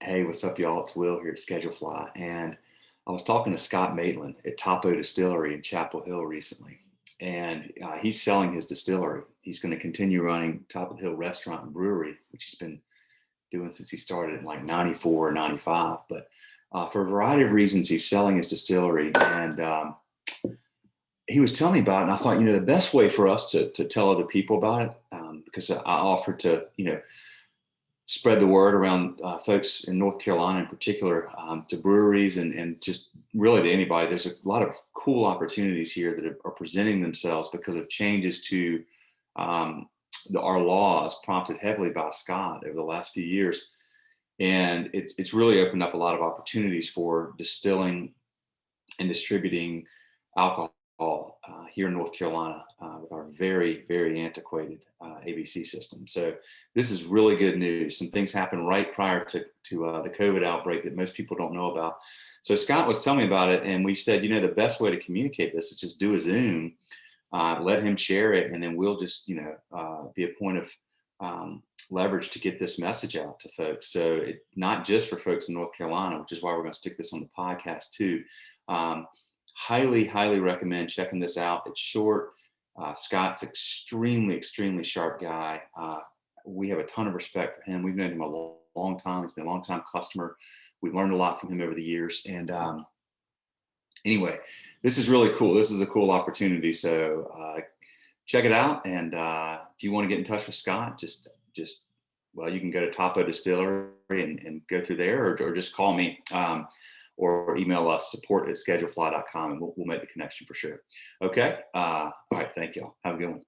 Hey, what's up, y'all? It's Will here at Schedulefly. And I was talking to Scott Maitland at Topo Distillery in Chapel Hill recently. And he's selling his distillery. He's going to continue running Top of the Hill Restaurant and Brewery, which he's been doing since he started in like 94 or 95. But for a variety of reasons, he's selling his distillery. And he was telling me about it. And I thought, the best way for us to tell other people about it, because I offered to, spread the word around folks in North Carolina in particular, to breweries and just really to anybody. There's a lot of cool opportunities here that are presenting themselves because of changes to our laws prompted heavily by Scott over the last few years. And it's really opened up a lot of opportunities for distilling and distributing alcohol here in North Carolina with our very, very antiquated ABC system. So this is really good news. Some things happened right prior to the COVID outbreak that most people don't know about. So Scott was telling me about it, and we said, the best way to communicate this is just do a Zoom, let him share it, and then we'll just, be a point of leverage to get this message out to folks. So not just for folks in North Carolina, which is why we're going to stick this on the podcast too. Highly, highly recommend checking this out. It's short. Scott's extremely sharp guy. We have a ton of respect for him. We've known him a long time. He's been a long time customer. We've learned a lot from him over the years. And anyway, this is really cool. This is a cool opportunity. So check it out. And if you want to get in touch with Scott, well, you can go to Topo Distillery and go through there, or just call me. Or email us support@schedulefly.com, and we'll make the connection for sure. Okay. All right. Thank y'all. Have a good one.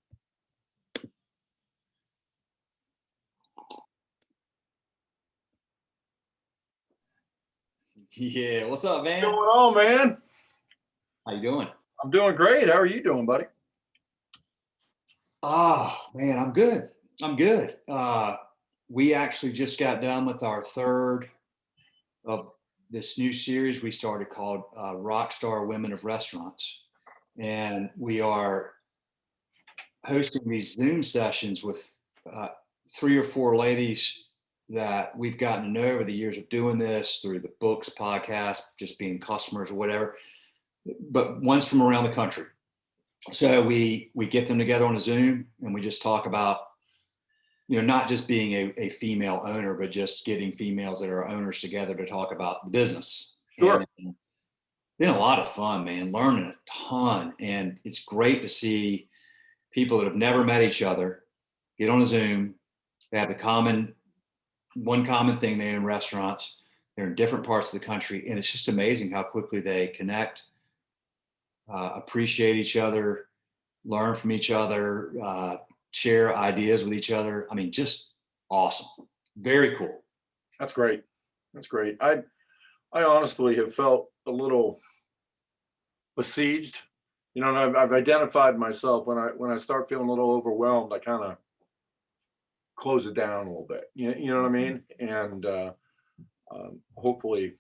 Yeah. What's up, man? What's going on, man? How you doing? I'm doing great. How are you doing, buddy? Oh, man, I'm good. We actually just got done with our third of this new series we started called Rockstar Women of Restaurants. And we are hosting these Zoom sessions with 3 or 4 ladies that we've gotten to know over the years of doing this through the books, podcast, just being customers or whatever, but one's from around the country. So we get them together on a Zoom and we just talk about, not just being a female owner, but just getting females that are owners together to talk about the business. Sure. And been a lot of fun, man, learning a ton. And it's great to see people that have never met each other get on a Zoom. They have one common thing. They're in restaurants. They're in different parts of the country. And it's just amazing how quickly they connect, appreciate each other, learn from each other, share ideas with each other. I mean, just awesome. Very cool. That's great. I honestly have felt a little besieged. And I've identified myself when I start feeling a little overwhelmed, I kind of close it down a little bit. You know what I mean? And hopefully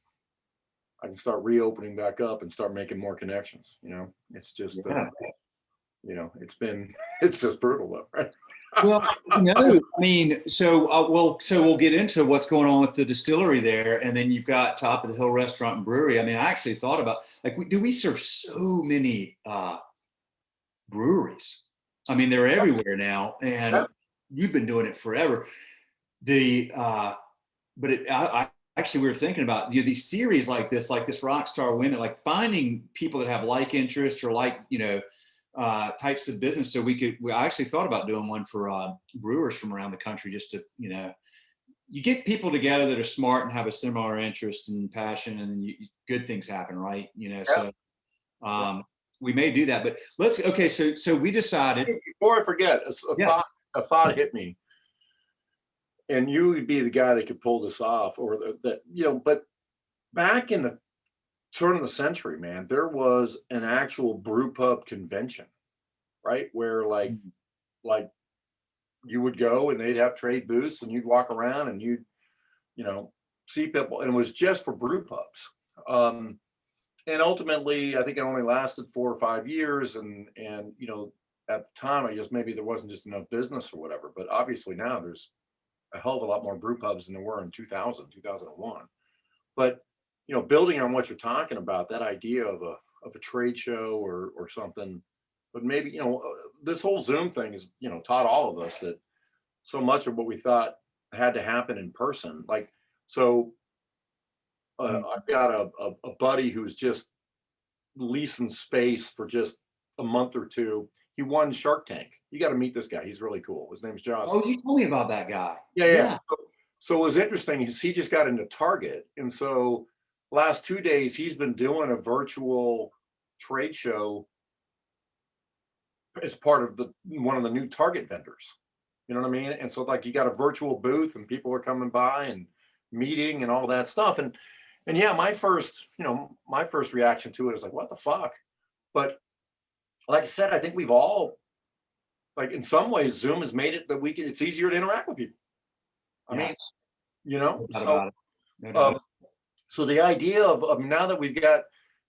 I can start reopening back up and start making more connections. It's just it's just brutal though, right? Well, I mean, so we'll get into what's going on with the distillery there, and then you've got Top of the Hill Restaurant and Brewery. I mean, I actually thought about we serve so many breweries. I mean, they're everywhere now, and you've been doing it forever. Actually, we were thinking about these series like this Rockstar Women, like finding people that have like interests or types of business. So I actually thought about doing one for brewers from around the country, just to, you get people together that are smart and have a similar interest and passion, and then good things happen, right? So we may do that, but so we decided. Before I forget, a thought hit me, and you would be the guy that could pull this off, or but back in the turn of the century, man, there was an actual brew pub convention, right? Where like you would go and they'd have trade booths and you'd walk around and you'd, see people, and it was just for brew pubs. And ultimately, I think it only lasted 4 or 5 years. And at the time, I guess maybe there wasn't just enough business or whatever, but obviously now there's a hell of a lot more brew pubs than there were in 2000, 2001. But, building on what you're talking about, that idea of a trade show or something, but maybe, this whole Zoom thing has, taught all of us that so much of what we thought had to happen in person. Like, so Mm. I've got a buddy who's just leasing space for just a month or two. He won Shark Tank. You got to meet this guy. He's really cool. His name's Josh. Oh, you told me about that guy. Yeah, yeah. Yeah. So what was interesting is he just got into Target, and so last 2 days he's been doing a virtual trade show as part of the one of the new Target vendors. You know what I mean? And so like you got a virtual booth and people are coming by and meeting and all that stuff. And yeah, my first reaction to it is like, what the fuck? But like I said, I think we've all like in some ways Zoom has made it that it's easier to interact with people. I mean, Yes. No doubt so about it. No doubt. so the idea of now that we've got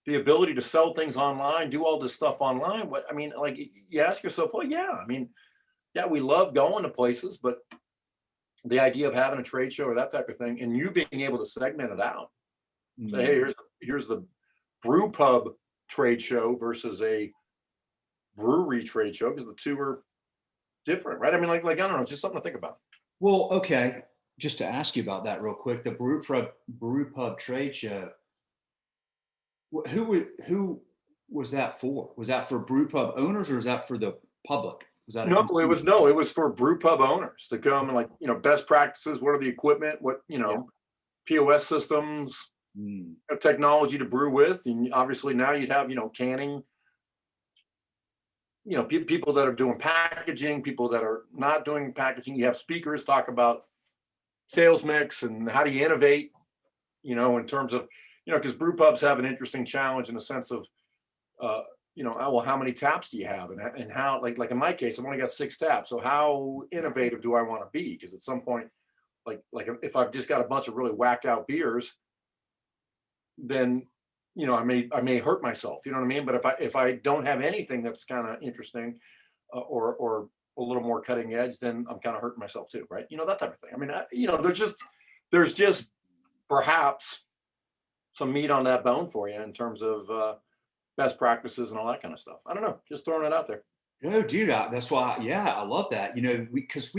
the ability to sell things online, do all this stuff online, what I mean, like you ask yourself, well, yeah, I mean, yeah, we love going to places, but the idea of having a trade show or that type of thing, and you being able to segment it out, say, hey, here's the brew pub trade show versus a brewery trade show, because the two are different, right? I mean, like I don't know, it's just something to think about. Well, okay. Just to ask you about that real quick, the brew pub trade show. Who was that for? Was that for brew pub owners or was that for the public? Was that a It was for brew pub owners to come and like, best practices, what are the equipment, what, Yeah. POS systems, technology to brew with. And obviously now you'd have, canning, people that are doing packaging, people that are not doing packaging. You have speakers talk about sales mix and how do you innovate, in terms of, because brew pubs have an interesting challenge in the sense of, well, how many taps do you have, and how, like in my case, I've only got 6 taps. So how innovative do I want to be? Because at some point, like if I've just got a bunch of really whacked out beers, then I may hurt myself. You know what I mean? But if I don't have anything that's kind of interesting, or a little more cutting edge, then I'm kind of hurting myself too, right? That type of thing. I mean, there's just perhaps some meat on that bone for you in terms of best practices and all that kind of stuff. I don't know, just throwing it out there. No, dude, that's why. Yeah, I love that. Because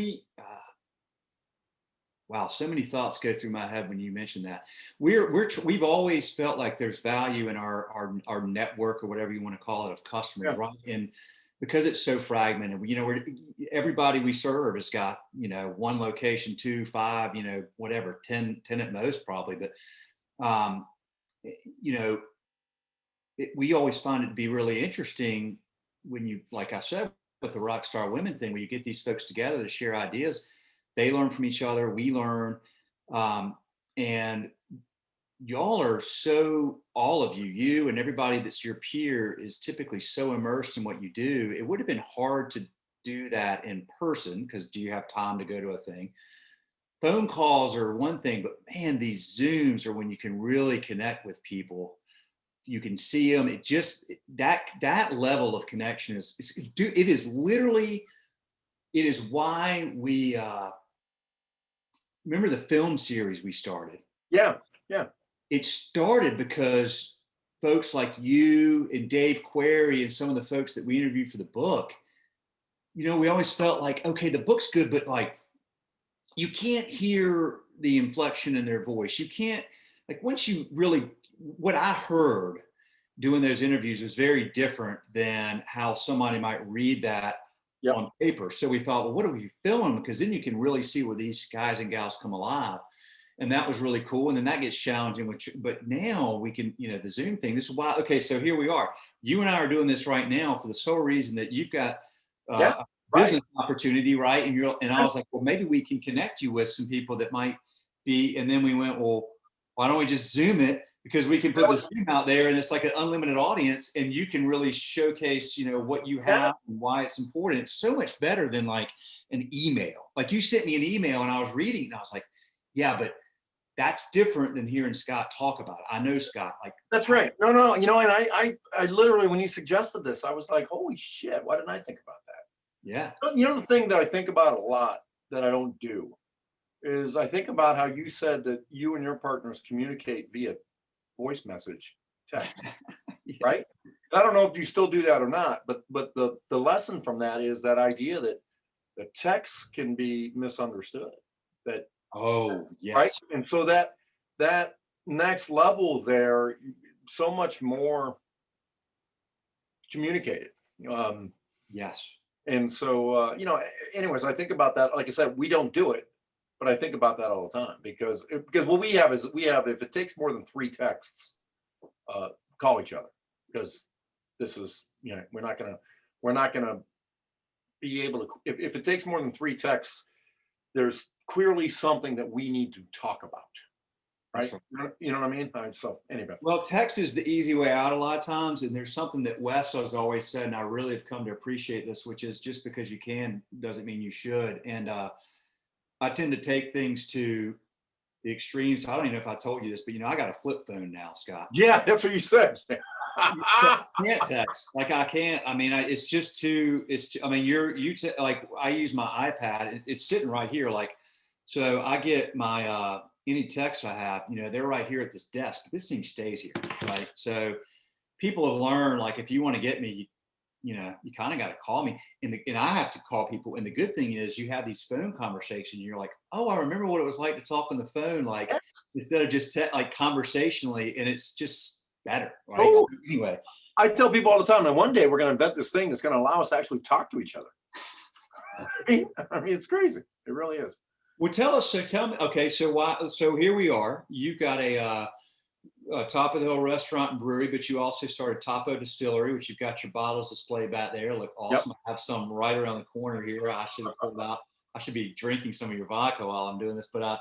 wow, so many thoughts go through my head when you mentioned that. We've always felt like there's value in our network or whatever you want to call it of customers, Yeah. right? And because it's so fragmented, everybody we serve has got one location, 2, 5, whatever, 10 at most probably, but we always find it to be really interesting when you, like I said, with the Rockstar Women thing, where you get these folks together to share ideas. They learn from each other, we learn, and y'all are all of you and everybody that's your peer is typically so immersed in what you do. It would have been hard to do that in person because do you have time to go to a thing? Phone calls are one thing, but man, these Zooms are when you can really connect with people. You can see them. It just that level of connection is why we remember the film series we started. Yeah. It started because folks like you and Dave Query and some of the folks that we interviewed for the book, we always felt like, okay, the book's good, but like you can't hear the inflection in their voice. You can't, like, once you really, what I heard doing those interviews was very different than how somebody might read that on paper. So we thought, well, what are we filming? Because then you can really see where these guys and gals come alive. And that was really cool. And then that gets challenging, but now we can, the Zoom thing, this is why, okay, so here we are. You and I are doing this right now for the sole reason that you've got a business opportunity, right? And I was like, well, maybe we can connect you with some people that might be, and then we went, well, why don't we just Zoom it? Because we can put the Zoom out there and it's like an unlimited audience and you can really showcase, what you have and why it's important. It's so much better than like an email. Like you sent me an email and I was reading it and I was like, yeah, but that's different than hearing Scott talk about it. I know Scott. Like that's right. No. And I literally, when you suggested this, I was like, holy shit, why didn't I think about that? Yeah. The thing that I think about a lot that I don't do is I think about how you said that you and your partners communicate via voice message, text, Yeah. right? I don't know if you still do that or not, but the lesson from that is that idea that the text can be misunderstood. That Oh, right? yes. And so that next level there, so much more communicated. Um, Yes. and so anyways, I think about that. Like I said, we don't do it, but I think about that all the time because what we have is we have if it takes more than three texts, uh, call each other because this is we're not gonna be able to if it takes more than three texts, there's clearly something that we need to talk about, That's right? right. You know what I mean? So anyway, Well, text is the easy way out a lot of times. And there's something that Wes has always said, and I really have come to appreciate this, which is just because you can doesn't mean you should. And I tend to take things to the extremes. I don't even know if I told you this, but I got a flip phone now, Scott. yeah, that's what you said. You can't text. Like I can't. I mean, it's just too. I mean, like I use my iPad. It's sitting right here. Like, so I get my any texts I have. They're right here at this desk. But this thing stays here, right? So people have learned, like, if you want to get me, you kind of got to call me. And I have to call people. And the good thing is, you have these phone conversations. And you're like, oh, I remember what it was like to talk on the phone, like instead of just like conversationally, and it's just better, right? So Oh, anyway. I tell people all the time that one day we're going to invent this thing that's going to allow us to actually talk to each other. I mean, it's crazy. It really is. Well, tell us. So tell me. Okay, so why? So here we are. You've got a top of the hill restaurant and brewery, but you also started Topo Distillery, which you've got your bottles displayed back there. Look Yep. awesome. I have some right around the corner here. I should have pulled out. I should be drinking some of your vodka while I'm doing this. But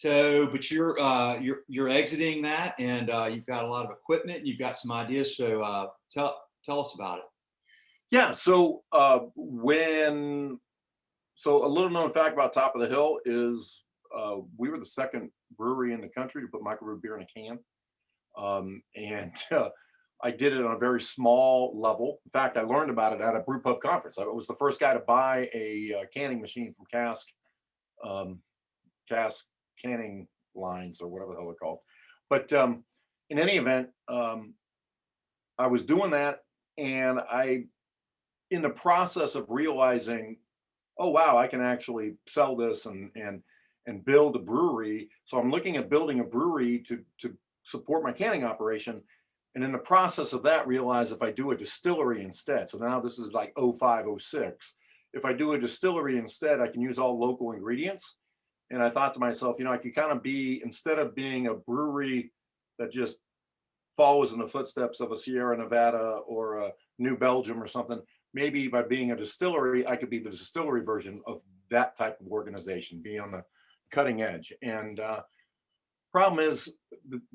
but you're exiting that, and you've got a lot of equipment. And you've got some ideas. So tell us about it. Yeah. So a little known fact about Top of the Hill is we were the second brewery in the country to put microbrew beer in a can. And I did it on a very small level. In fact, I learned about it at a brew pub conference. I was the first guy to buy a canning machine from um, Cask canning lines or whatever the hell they're called. But in any event, I was doing that, and in the process of realizing, oh wow, I can actually sell this and build a brewery. So I'm looking at building a brewery to support my canning operation. And in the process of that, realize if I do a distillery instead. So now this is like 05, 06. If I do a distillery instead, I can use all local ingredients. And I thought to myself, I could kind of be, instead of being a brewery that just follows in the footsteps of a Sierra Nevada or a New Belgium or something, maybe by being a distillery, I could be the distillery version of that type of organization, be on the cutting edge. And problem is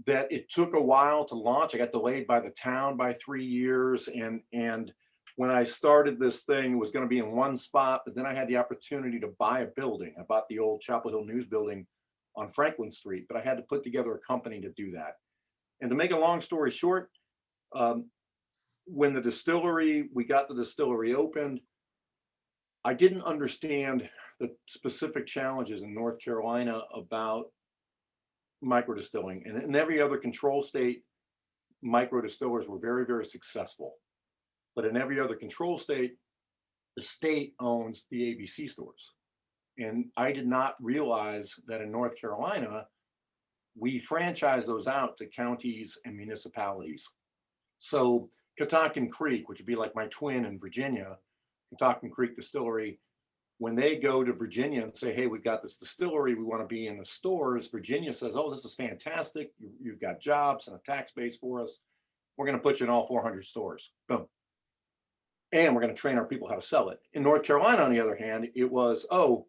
that it took a while to launch. I got delayed by the town by 3 years, and when I started this thing, it was going to be in one spot, but then I had the opportunity to buy a building. I bought the old Chapel Hill News building on Franklin Street, but I had to put together a company to do that. And to make a long story short, um, when we got the distillery opened, I didn't understand the specific challenges in North Carolina about micro distilling. And in every other control state, micro distillers were very, very successful. But in every other control state, the state owns the ABC stores. And I did not realize that in North Carolina, we franchise those out to counties and municipalities. So Catoctin Creek, which would be like my twin in Virginia, Catoctin Creek Distillery, when they go to Virginia and say, hey, we've got this distillery, we want to be in the stores, Virginia says, oh, this is fantastic. You've got jobs and a tax base for us. We're going to put you in all 400 stores. Boom. And we're going to train our people how to sell it. In North Carolina, on the other hand, it was, oh,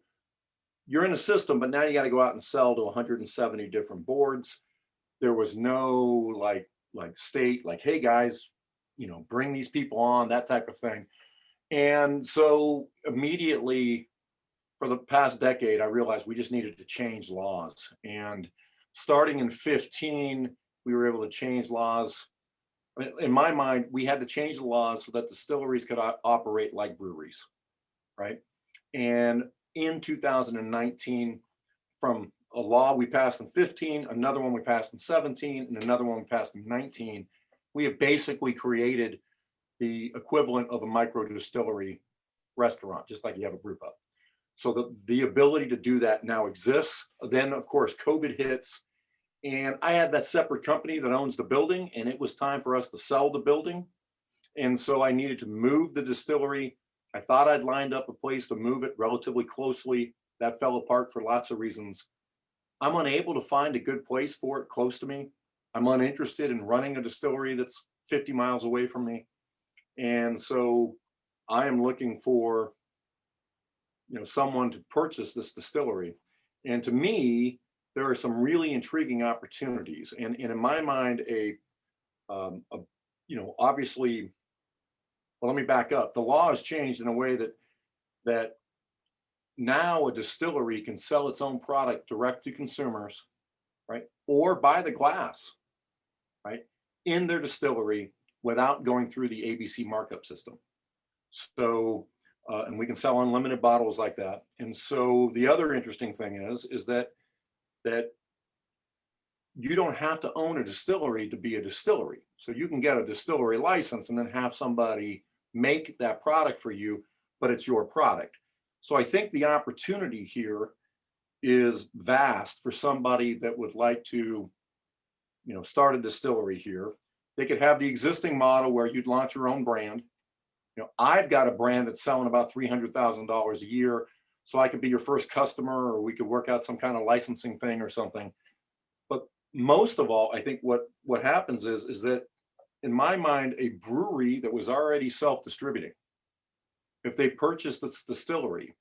you're in the system, but now you got to go out and sell to 170 different boards. There was no like state, like, hey guys, bring these people on, that type of thing. And so immediately for the past decade, I realized we just needed to change laws. And starting in 15, we were able to change laws. In my mind, we had to change the laws so that distilleries could operate like breweries, right? And in 2019, from a law we passed in 15, another one we passed in 17, and another one we passed in 19. We have basically created the equivalent of a micro distillery restaurant, just like you have a brew pub. So the ability to do that now exists. Then, of course, COVID hits, and I had that separate company that owns the building, and it was time for us to sell the building. And so I needed to move the distillery. I thought I'd lined up a place to move it relatively closely. That fell apart for lots of reasons. I'm unable to find a good place for it close to me. I'm uninterested in running a distillery that's 50 miles away from me. And so I am looking for, someone to purchase this distillery. And to me, there are some really intriguing opportunities. And in my mind, obviously, well, let me back up. The law has changed in a way that now a distillery can sell its own product direct to consumers, right? Or buy the glass, right, in their distillery without going through the ABC markup system. So, and we can sell unlimited bottles like that. And so the other interesting thing is that you don't have to own a distillery to be a distillery. So you can get a distillery license and then have somebody make that product for you, but it's your product. So I think the opportunity here is vast for somebody that would like to, start a distillery here. They could have the existing model where you'd launch your own brand. I've got a brand that's selling about $300,000 a year, so I could be your first customer, or we could work out some kind of licensing thing or something. But most of all, I think what happens is that, in my mind, a brewery that was already self-distributing, if they purchased this distillery,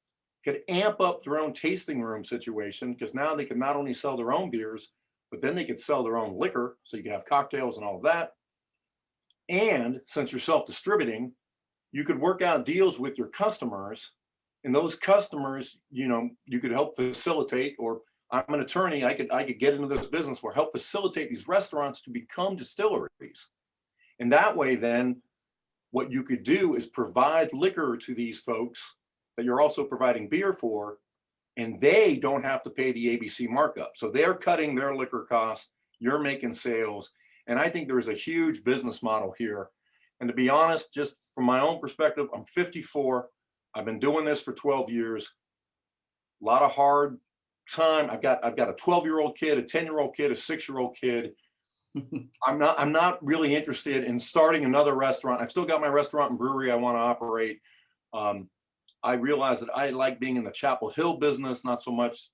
could amp up their own tasting room situation, because now they can not only sell their own beers, but then they could sell their own liquor, so you can have cocktails and all of that. And since you're self-distributing, you could work out deals with your customers, and those customers, you could help facilitate, or I'm an attorney, I could get into this business where help facilitate these restaurants to become distilleries. And that way, then, what you could do is provide liquor to these folks that you're also providing beer for, and they don't have to pay the ABC markup. So they're cutting their liquor costs, you're making sales. And I think there's a huge business model here. And to be honest, just from my own perspective, I'm 54. I've been doing this for 12 years. A lot of hard time. I've got a 12-year-old kid, a 10-year-old kid, a 6-year-old kid. I'm not really interested in starting another restaurant. I've still got my restaurant and brewery I want to operate. I realize that I like being in the Chapel Hill business, not so much,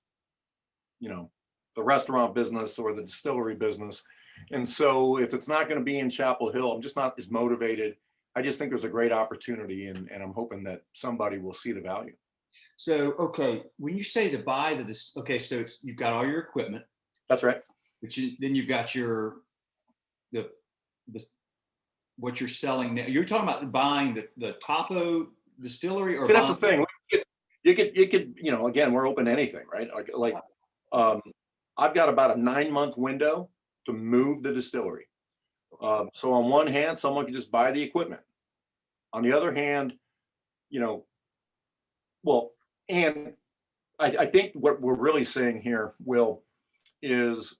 the restaurant business or the distillery business. And so if it's not going to be in Chapel Hill, I'm just not as motivated. I just think there's a great opportunity, and I'm hoping that somebody will see the value. So, okay, when you say to buy so you've got all your equipment. That's right. But then you've got what you're selling now. You're talking about buying the Topo distillery, or see, that's the thing. You could, again, we're open to anything, right? I've got about a 9-month window to move the distillery. So on one hand, someone could just buy the equipment. On the other hand, and I think what we're really saying here, Will, is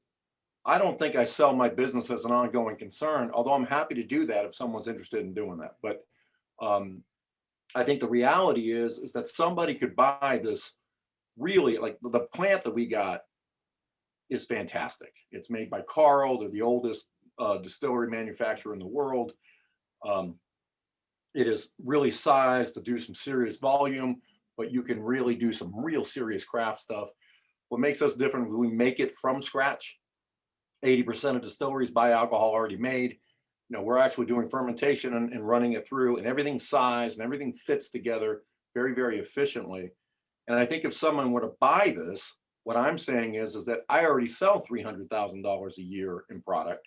I don't think I sell my business as an ongoing concern, although I'm happy to do that if someone's interested in doing that. But I think the reality is that somebody could buy this, really, like the plant that we got is fantastic. It's made by Carl. They're the oldest distillery manufacturer in the world. It is really sized to do some serious volume, but you can really do some real serious craft stuff. What makes us different, we make it from scratch. 80% of distilleries buy alcohol already made. We're actually doing fermentation and running it through, and everything's sized and everything fits together very, very efficiently. And I think if someone were to buy this, what I'm saying is that I already sell $300,000 a year in product.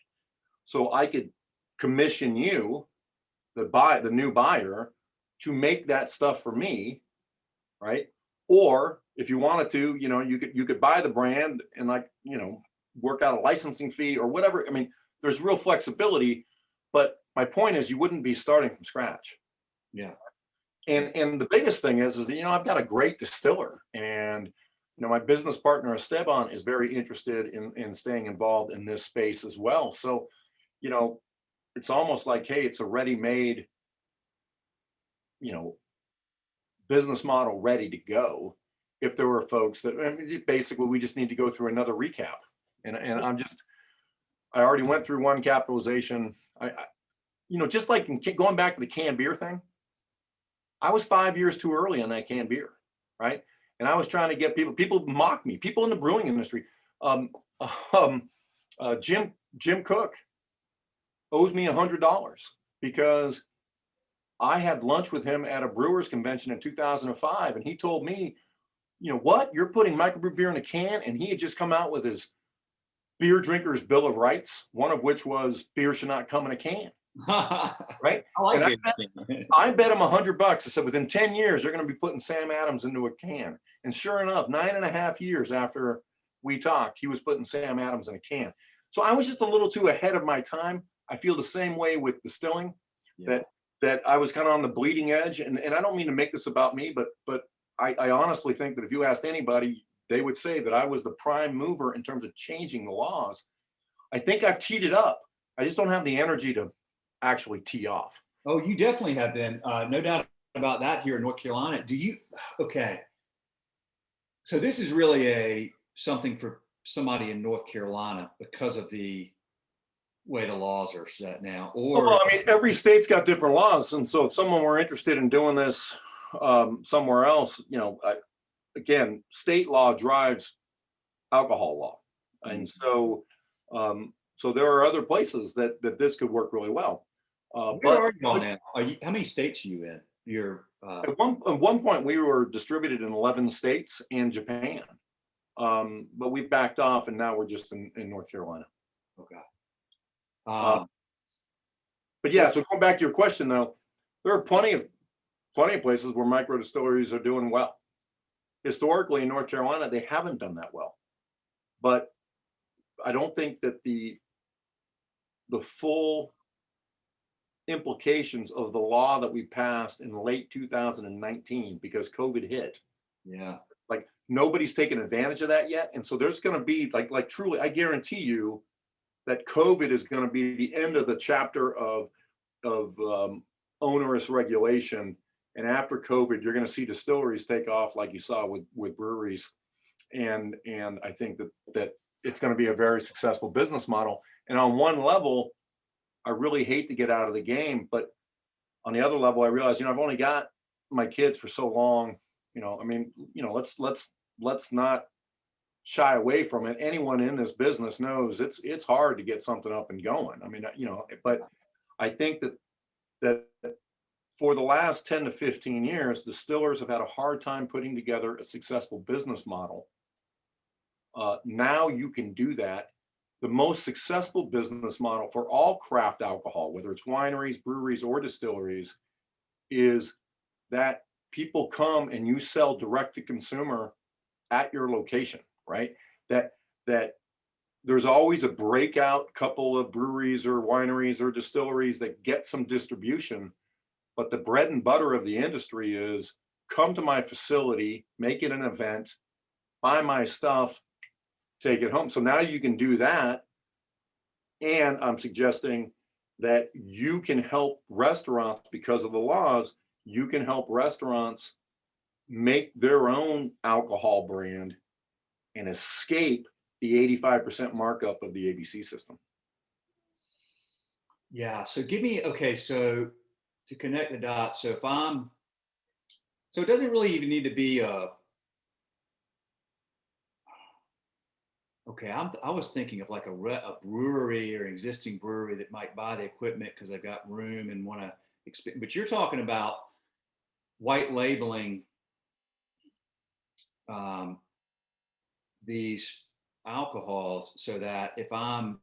So I could commission you, the new buyer, to make that stuff for me, right? Or if you wanted to, you could buy the brand and work out a licensing fee or whatever. I mean, there's real flexibility, but my point is you wouldn't be starting from scratch. Yeah. And the biggest thing is that, I've got a great distiller, and my business partner Esteban is very interested in staying involved in this space as well. So, you know, it's almost like, hey, it's a ready-made, you know, business model ready to go. If there were folks that, I mean, basically, we just need to go through another recap. And I already went through one capitalization. Just like going back to the canned beer thing, I was 5 years too early on that canned beer, right? And I was trying to get people mock me, people in the brewing industry. Um, um, Jim Cook owes me $100 because I had lunch with him at a brewers convention in 2005, and he told me, you know what, you're putting microbrew beer in a can, and he had just come out with his beer drinkers bill of rights, one of which was beer should not come in a can, right? I like And it. I bet him $100. I said within 10 years they're going to be putting Sam Adams into a can, and sure enough, 9.5 years after we talked, he was putting Sam Adams in a can. So I was just a little too ahead of my time. I feel the same way with distilling, Yeah. that I was kind of on the bleeding edge, and I don't mean to make this about me, but I honestly think that if you asked anybody, they would say that I was the prime mover in terms of changing the laws. I think I've teed it up. I just don't have the energy to actually tee off. Oh, you definitely have been. No doubt about that here in North Carolina. Okay. So this is really something for somebody in North Carolina because of the way the laws are set now, Well, I mean, every state's got different laws. And so if someone were interested in doing this somewhere else, again, state law drives alcohol law. And so there are other places that this could work really well. where are you on now? How many states are you in? At one point, we were distributed in 11 states and Japan, but we backed off, and now we're just in North Carolina. Okay. But yeah, so going back to your question, though, there are plenty of places where micro distilleries are doing well. Historically, in North Carolina, they haven't done that well, but I don't think that the full implications of the law that we passed in late 2019, because COVID hit. Yeah. Like nobody's taken advantage of that yet. And so there's going to be like truly, I guarantee you that COVID is going to be the end of the chapter of onerous regulation. And after COVID, you're going to see distilleries take off like you saw with breweries. And I think that it's going to be a very successful business model. And on one level, I really hate to get out of the game, but on the other level, I realize, I've only got my kids for so long. I mean, let's not shy away from it. Anyone in this business knows it's hard to get something up and going. I mean, but I think that for the last 10 to 15 years, distillers have had a hard time putting together a successful business model. Now you can do that. The most successful business model for all craft alcohol, whether it's wineries, breweries, or distilleries, is that people come and you sell direct to consumer at your location, right? That there's always a breakout couple of breweries or wineries or distilleries that get some distribution, but the bread and butter of the industry is come to my facility, make it an event, buy my stuff, take it home. So now you can do that. And I'm suggesting that you can help restaurants because of the laws. You can help restaurants make their own alcohol brand and escape the 85% markup of the ABC system. Yeah. So so to connect the dots. So it doesn't really even need to be I was thinking of like a brewery or an existing brewery that might buy the equipment because they've got room and want to expand. But you're talking about white labeling these alcohols so that if I'm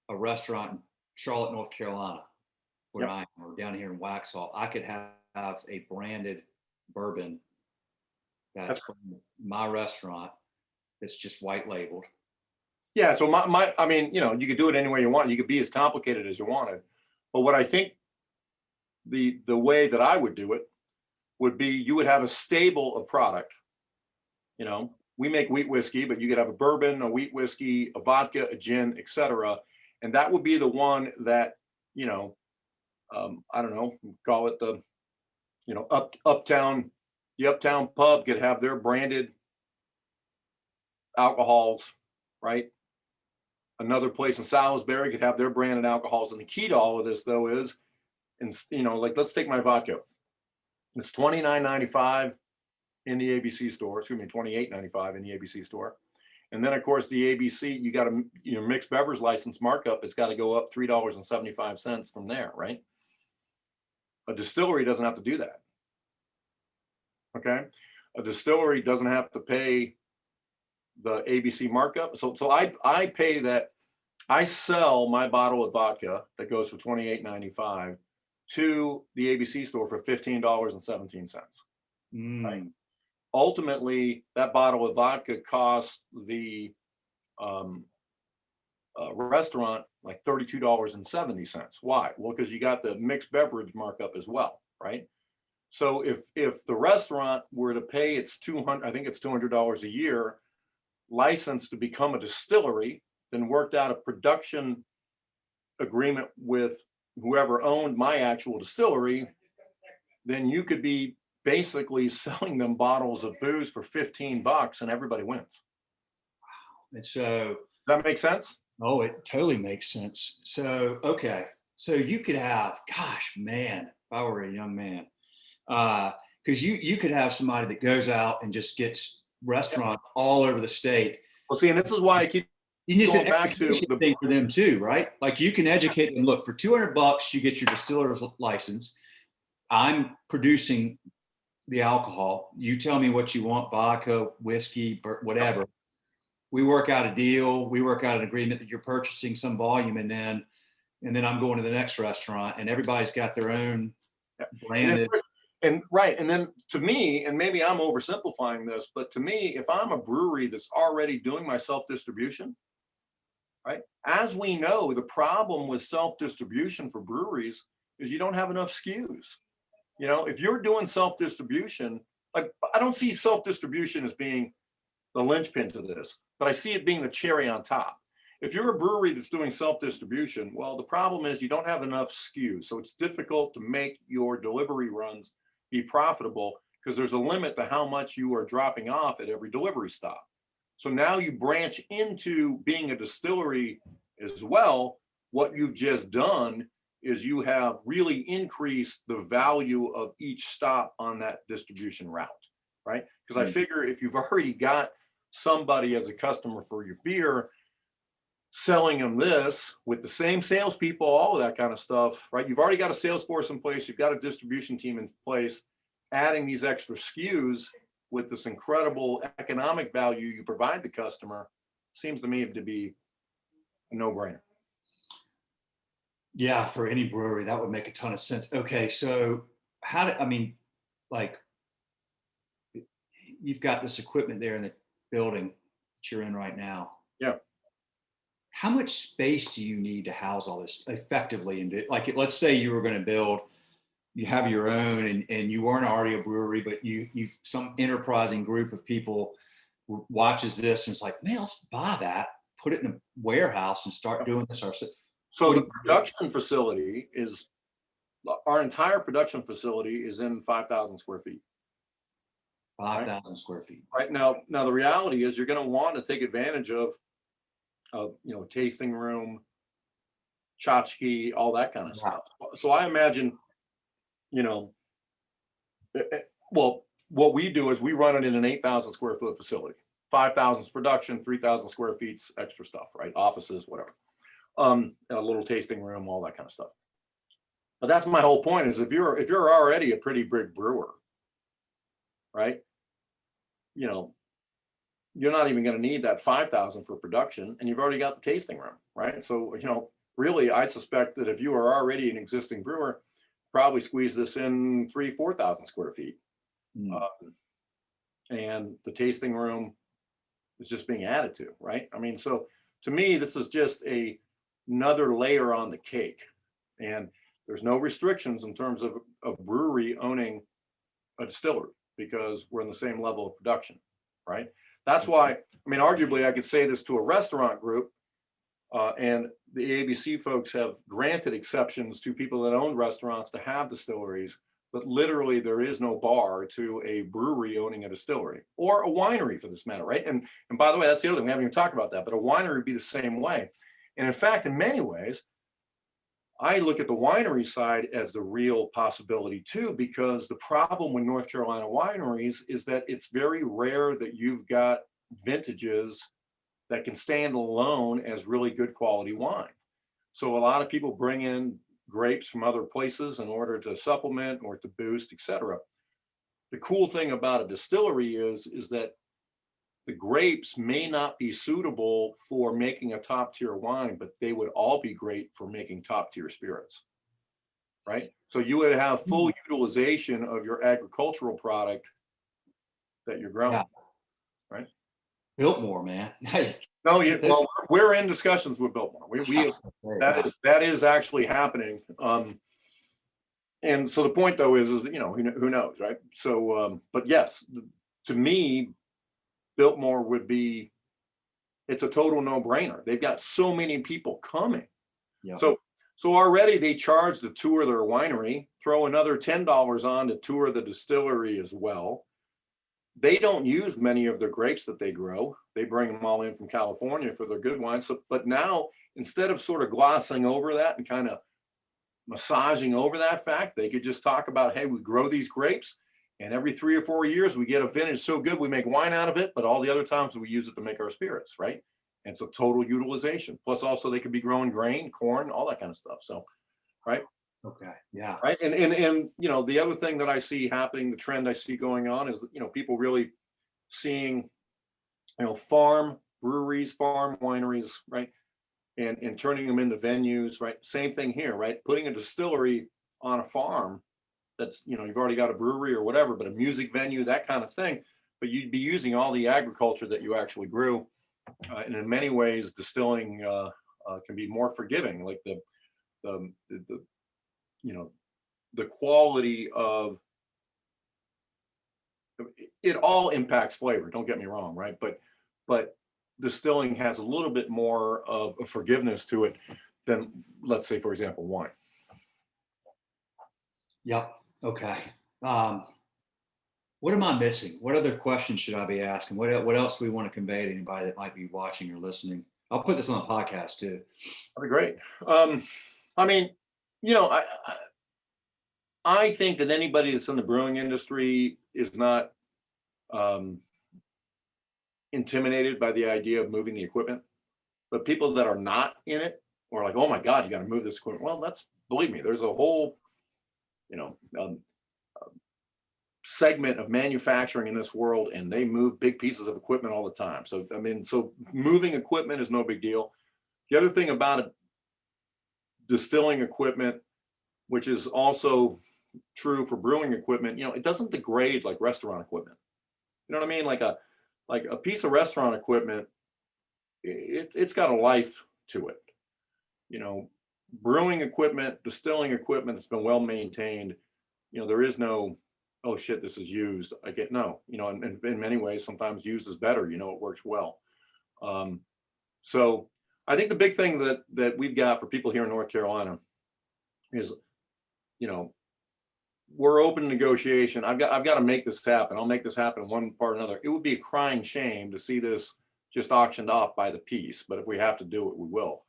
a restaurant in Charlotte, North Carolina, where I am, or down here in Waxhaw, I could have a branded bourbon that's from my restaurant. It's just white labeled. Yeah. So I mean, you could do it any way you want. You could be as complicated as you wanted. But what I think the way that I would do it would be you would have a stable of product, we make wheat whiskey, but you could have a bourbon, a wheat whiskey, a vodka, a gin, etc. And that would be the one that, you know, I don't know, call it the, you know, uptown, the uptown pub could have their branded alcohols, right? Another place in Salisbury could have their branded alcohols. And the key to all of this, though, is, and you know, like let's take my vodka. It's $29.95 in the ABC store. Excuse me, $28.95 in the ABC store. And then, of course, the ABC, you got a mixed beverage license markup. It's got to go up $3.75 from there, right? A distillery doesn't have to do that. Okay, a distillery doesn't have to pay the ABC markup. So I pay that. I sell my bottle of vodka that goes for $28.95 to the ABC store for $15.17. Right. Ultimately, that bottle of vodka costs the restaurant like $32.70. Why? Well, because you got the mixed beverage markup as well, right? So if the restaurant were to pay its I think it's $200 a year license to become a distillery, then worked out a production agreement with whoever owned my actual distillery, then you could be basically selling them bottles of booze for $15 and everybody wins. And so, does that make sense? Oh, it totally makes sense. So, okay. So you could have, gosh, man, if I were a young man, because you could have somebody that goes out and just gets restaurants all over the state. Well, see, and this is why I keep going back to the thing for them too, right? Like you can educate them. Look, for $200, you get your distiller's license. I'm producing the alcohol. You tell me what you want, vodka, whiskey, whatever. We work out a deal. We work out an agreement that you're purchasing some volume, and then I'm going to the next restaurant, and everybody's got their own branded. And right, and then to me, and maybe I'm oversimplifying this, but to me, if I'm a brewery that's already doing my self-distribution, right? As we know, the problem with self-distribution for breweries is you don't have enough SKUs. You know, if you're doing self-distribution, like I don't see self-distribution as being the linchpin to this, but I see it being the cherry on top. If you're a brewery that's doing self-distribution, well, the problem is you don't have enough SKUs. So it's difficult to make your delivery runs be profitable because there's a limit to how much you are dropping off at every delivery stop. So now you branch into being a distillery as well. What you've just done is you have really increased the value of each stop on that distribution route, right? Because I figure if you've already got somebody as a customer for your beer, selling them this with the same salespeople, all of that kind of stuff, right? You've already got a sales force in place. You've got a distribution team in place. Adding these extra SKUs with this incredible economic value you provide the customer seems to me to be a no-brainer. Yeah, for any brewery, that would make a ton of sense. Okay, so like you've got this equipment there in the building that you're in right now. Yeah. How much space do you need to house all this effectively? And like, let's say you were going to build, you have your own, and you weren't already a brewery, but you some enterprising group of people watches this and it's like, man, let's buy that, put it in a warehouse and start doing this ourselves. So the production facility is, our entire production facility is in 5,000 square feet. 5,000 square feet. Right now the reality is you're going to want to take advantage of tasting room, tchotchke, all that kind of stuff. So I imagine, well, what we do is we run it in an 8,000 square foot facility, 5,000 production, 3,000 square feet extra stuff, right? Offices, whatever. A little tasting room, all that kind of stuff. But that's my whole point is if you're already a pretty big brewer, right? You're not even going to need that 5,000 for production, and you've already got the tasting room, right? So, really, I suspect that if you are already an existing brewer, probably squeeze this in 4,000 square feet. And the tasting room is just being added to, right? I mean, so to me, this is just another layer on the cake. And there's no restrictions in terms of a brewery owning a distillery because we're in the same level of production, right? That's why, I mean, arguably I could say this to a restaurant group, and the ABC folks have granted exceptions to people that own restaurants to have distilleries, but literally there is no bar to a brewery owning a distillery or a winery for this matter, right? And by the way, that's the other thing, we haven't even talked about that, but a winery would be the same way. And in fact, in many ways, I look at the winery side as the real possibility too, because the problem with North Carolina wineries is that it's very rare that you've got vintages that can stand alone as really good quality wine. So a lot of people bring in grapes from other places in order to supplement or to boost, et cetera. The cool thing about a distillery is that the grapes may not be suitable for making a top tier wine, but they would all be great for making top tier spirits, right? So you would have full utilization of your agricultural product that you're growing, Yeah. right? Biltmore, man. No, well, we're in discussions with Biltmore. That is actually happening. And so the point though is that, you know, who knows, right? So, but yes, to me, Biltmore would be, it's a total no-brainer. They've got so many people coming. Yeah. So already they charge to tour their winery, throw another $10 on to tour the distillery as well. They don't use many of their grapes that they grow. They bring them all in from California for their good wines. So, but now instead of sort of glossing over that and kind of massaging over that fact, they could just talk about, hey, we grow these grapes and every 3 or 4 years we get a vintage so good we make wine out of it, but all the other times we use it to make our spirits, right? And it's a total utilization. Plus also they could be growing grain, corn, all that kind of stuff. So, right? Okay. Yeah. Right. And you know, the other thing that I see happening, the trend I see going on is, you know, people really seeing, you know, farm breweries, farm wineries, right? And turning them into venues, right? Same thing here, right? Putting a distillery on a farm that's, you know, you've already got a brewery or whatever, but a music venue, that kind of thing. But you'd be using all the agriculture that you actually grew. And in many ways, distilling can be more forgiving, like the you know, the quality of it all impacts flavor, don't get me wrong, right? But distilling has a little bit more of a forgiveness to it than, let's say, for example, wine. Yep. Okay. What am I missing? What other questions should I be asking? What else do we want to convey to anybody that might be watching or listening? I'll put this on the podcast too. That'd be great. I mean, you know, I think that anybody that's in the brewing industry is not intimidated by the idea of moving the equipment. But people that are not in it are like, oh my God, you got to move this equipment. Well, that's, believe me, there's a whole, you know, segment of manufacturing in this world, and they move big pieces of equipment all the time. So, I mean, so moving equipment is no big deal. The other thing about it, distilling equipment, which is also true for brewing equipment, you know, it doesn't degrade like restaurant equipment. You know what I mean? Like a piece of restaurant equipment, it's got a life to it. You know, brewing equipment, distilling equipment that's been well maintained, you know, there is no, oh shit, this is used. I get no, you know, and in many ways, sometimes used is better, you know, it works well. So I think the big thing that we've got for people here in North Carolina is, you know, we're open to negotiation. I've got to make this happen. I'll make this happen in one part or another. It would be a crying shame to see this just auctioned off by the piece, but if we have to do it, we will.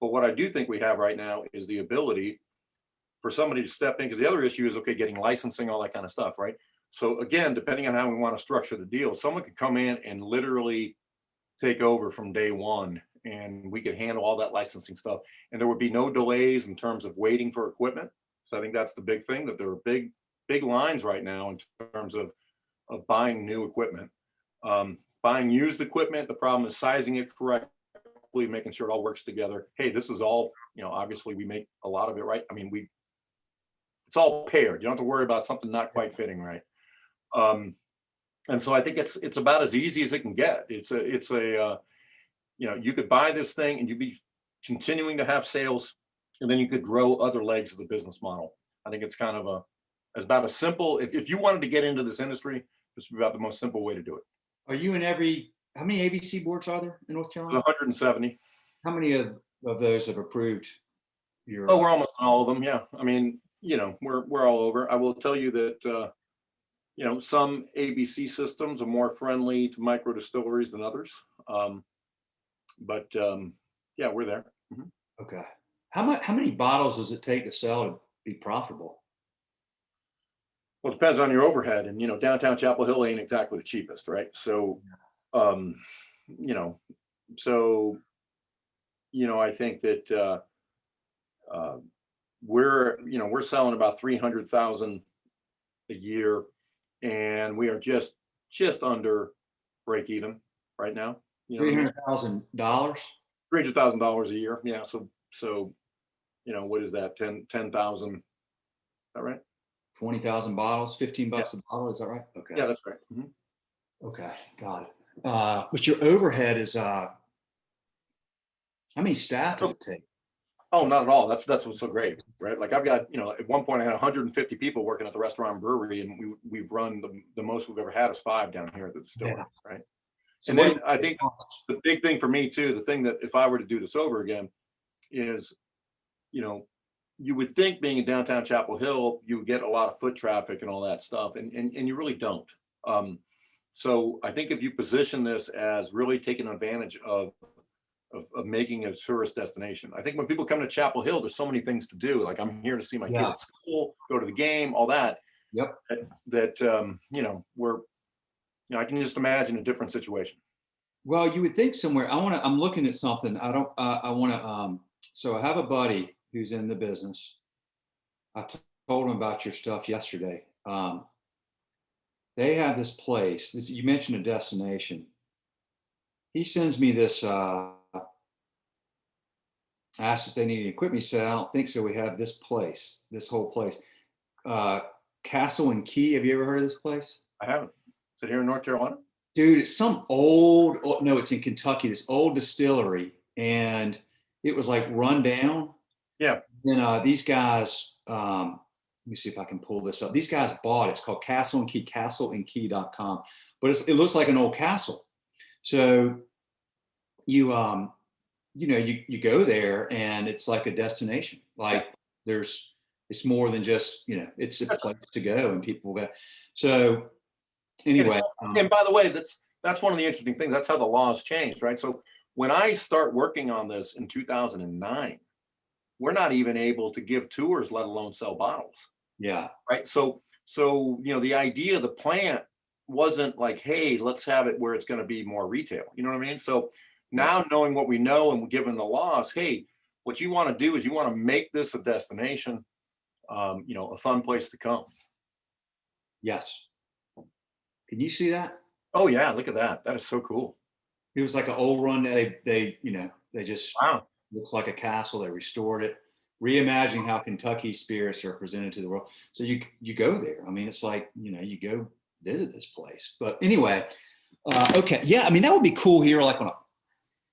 But what I do think we have right now is the ability for somebody to step in, because the other issue is, okay, getting licensing, all that kind of stuff, right? So again, depending on how we want to structure the deal, someone could come in and literally take over from day one, and we could handle all that licensing stuff. And there would be no delays in terms of waiting for equipment. So I think that's the big thing, that there are big lines right now in terms of buying new equipment. Buying used equipment, the problem is sizing it correctly, making sure it all works together. Hey, this is all, you know, obviously we make a lot of it, right? I mean, it's all paired. You don't have to worry about something not quite fitting right. And so I think it's about as easy as it can get. It's a you know, you could buy this thing and you'd be continuing to have sales, and then you could grow other legs of the business model. I think it's kind of about a simple, if you wanted to get into this industry, this would be about the most simple way to do it. Are you in every? How many ABC boards are there in North Carolina? 170. How many of those have approved your? Oh, we're almost on all of them. Yeah. I mean, we're all over. I will tell you that, some ABC systems are more friendly to micro distilleries than others. But yeah, we're there. Mhm. Okay. How many bottles does it take to sell to be profitable? Well, it depends on your overhead, and downtown Chapel Hill ain't exactly the cheapest, right? So, um, you know, so I think that uh, we're selling about 300,000 a year, and we are just under break even right now. You know what Three I mean? hundred thousand dollars. $300,000 a year. Yeah. So what is that? 10,000. Is that right? 20,000 bottles, 15 Yeah. bucks a bottle. Is that right? Okay. Yeah, that's right. Mhm. Okay. Got it. But your overhead is, how many staff does it take? Oh, not at all. That's what's so great, right? Like I've got, at one point I had 150 people working at the restaurant and brewery, and we've run the most we've ever had is 5 down here at the distillery, Yeah. right? So And what do then I think the big thing for me too, the thing that if I were to do this over again is, you know, you would think being in downtown Chapel Hill, you would get a lot of foot traffic and all that stuff, and you really don't. Um, so I think if you position this as really taking advantage of making a tourist destination. I think when people come to Chapel Hill, there's so many things to do. Like I'm here to see my kid Yeah. at school, go to the game, all that. Yep. We're, I can just imagine a different situation. Well, you would think somewhere. I'm looking at something. I don't. I want to. So I have a buddy who's in the business. Told him about your stuff yesterday. They have this place. You mentioned a destination. He sends me this. Asked if they need any equipment. He said, "I don't think so. We have this place. This whole place. Uh, Castle and Key. Have you ever heard of this place?" I haven't. Is it here in North Carolina? Dude, it's some old, no, it's in Kentucky, this old distillery, and it was like run down. Yeah. Then these guys, let me see if I can pull this up. These guys bought it. It's called Castle and Key, castleandkey.com. But it looks like an old castle. So you, you go there and it's like a destination. Like it's more than just, it's a place to go and people go. So anyway. And by the way, that's one of the interesting things. That's how the laws changed, right? So when I start working on this in 2009, we're not even able to give tours, let alone sell bottles. Yeah. Right. So the idea of the plant wasn't like, hey, let's have it where it's going to be more retail. You know what I mean? So now knowing what we know and given the laws, hey, what you want to do is you want to make this a destination, a fun place to come. Yes. Can you see that? Oh yeah, look at that. That is so cool. It was like an old run. They just Wow. looks like a castle. They restored it, reimagining how Kentucky spirits are presented to the world. So you go there. I mean, it's like, you go visit this place. But anyway, okay. Yeah, I mean, that would be cool here. Like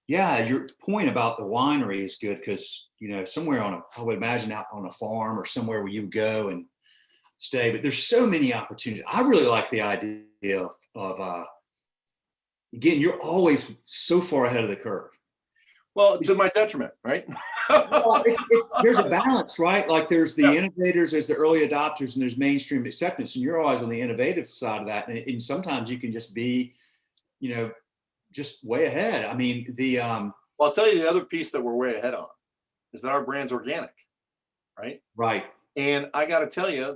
your point about the winery is good because, somewhere I would imagine out on a farm or somewhere where you go and stay, but there's so many opportunities. I really like the idea of again, you're always so far ahead of the curve. Well, to my detriment, right? Well, there's a balance, right? Like there's the innovators, there's the early adopters, and there's mainstream acceptance. And you're always on the innovative side of that. And sometimes you can just be, just way ahead. I mean, well, I'll tell you the other piece that we're way ahead on is that our brand's organic, right? Right. And I got to tell you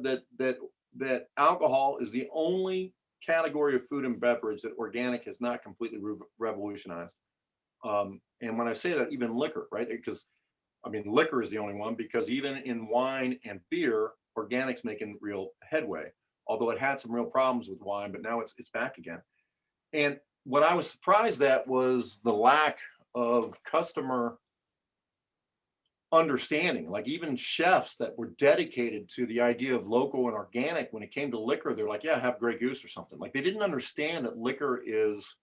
that alcohol is the only category of food and beverage that organic has not completely revolutionized. And when I say that, even liquor, right? Because liquor is the only one, because even in wine and beer, organic's making real headway. Although it had some real problems with wine, but now it's back again. And what I was surprised at was the lack of customer understanding. Like even chefs that were dedicated to the idea of local and organic, when it came to liquor, they're like, yeah, have Grey Goose or something. Like they didn't understand that liquor is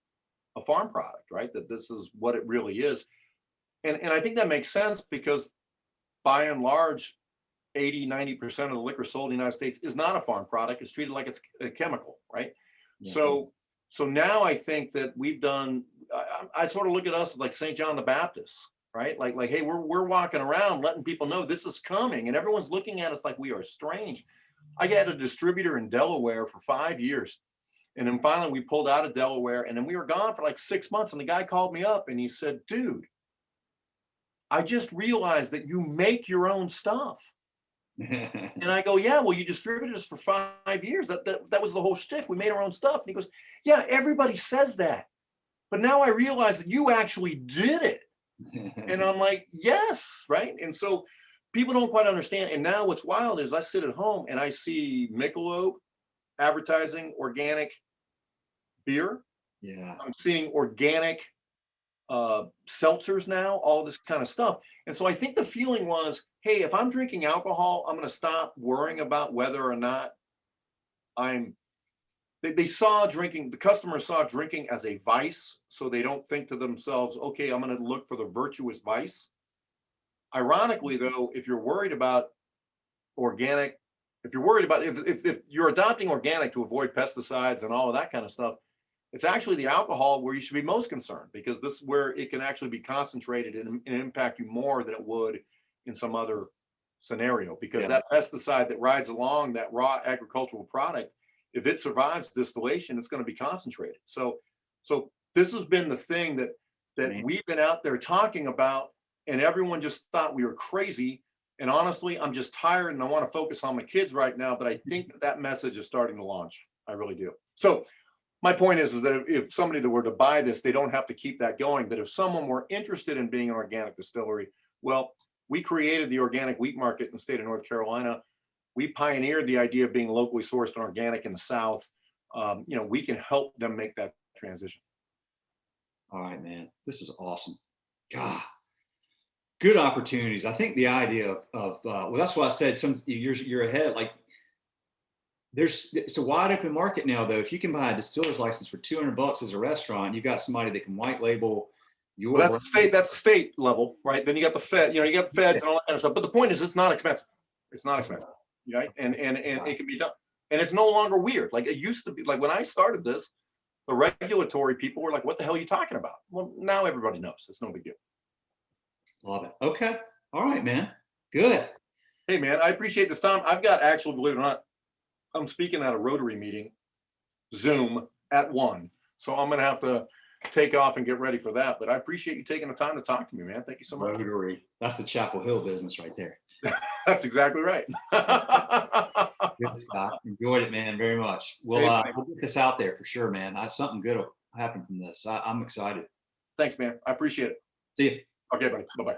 a farm product, right? That this is what it really is. And I think that makes sense because by and large, 80-90% of the liquor sold in the United States is not a farm product. It's treated like it's a chemical, right? Yeah. So So now I think that we've done, I sort of look at us like St. John the Baptist, right? Like, hey, we're walking around letting people know this is coming, and everyone's looking at us like we are strange. I had a distributor in Delaware for 5 years. And then finally we pulled out of Delaware, and then we were gone for like 6 months. And the guy called me up and he said, dude, I just realized that you make your own stuff. And I go, yeah, well, you distributed us for 5 years. That was the whole shtick. We made our own stuff. And he goes, yeah, everybody says that. But now I realize that you actually did it. And I'm like, yes, right? And so people don't quite understand. And now what's wild is I sit at home and I see Michelob advertising organic beer. Yeah. I'm seeing organic seltzers now, all this kind of stuff. And so I think the feeling was, hey, if I'm drinking alcohol, I'm going to stop worrying about whether or not they saw drinking, the customers saw drinking as a vice. So they don't think to themselves, okay, I'm going to look for the virtuous vice. Ironically, though, if you're worried about organic, if you're adopting organic to avoid pesticides and all of that kind of stuff, it's actually the alcohol where you should be most concerned, because this is where it can actually be concentrated and impact you more than it would in some other scenario. Because that pesticide that rides along that raw agricultural product, if it survives distillation, it's going to be concentrated. So this has been the thing that we've been out there talking about, and everyone just thought we were crazy. And honestly, I'm just tired and I want to focus on my kids right now. But I think that message is starting to launch. I really do. So my point is that if somebody that were to buy this, they don't have to keep that going. But if someone were interested in being an organic distillery, well, we created the organic wheat market in the state of North Carolina. We pioneered the idea of being locally sourced and organic in the South. We can help them make that transition. All right, man. This is awesome. God, good opportunities. I think the idea of well, that's why I said you're ahead. Like, it's a wide open market now, though. If you can buy a distiller's license for $200 as a restaurant, you've got somebody that can white label your. Well, that's the state level, right? Then you got the Fed, you got the feds and all that kind of stuff. But the point is, it's not expensive. It's not expensive, right? And it can be done. And it's no longer weird. Like it used to be. Like when I started this, the regulatory people were like, what the hell are you talking about? Well, now everybody knows. It's no big deal. Love it. Okay. All right, man. Good. Hey, man, I appreciate this time. I've got actually, believe it or not, I'm speaking at a Rotary meeting, Zoom at 1. So I'm going to have to take off and get ready for that. But I appreciate you taking the time to talk to me, man. Thank you so much. Rotary. That's the Chapel Hill business right there. That's exactly right. Good, Scott. Enjoyed it, man, very much. We'll get this out there for sure, man. Something good will happen from this. I'm excited. Thanks, man. I appreciate it. See you. Okay, buddy. Bye-bye.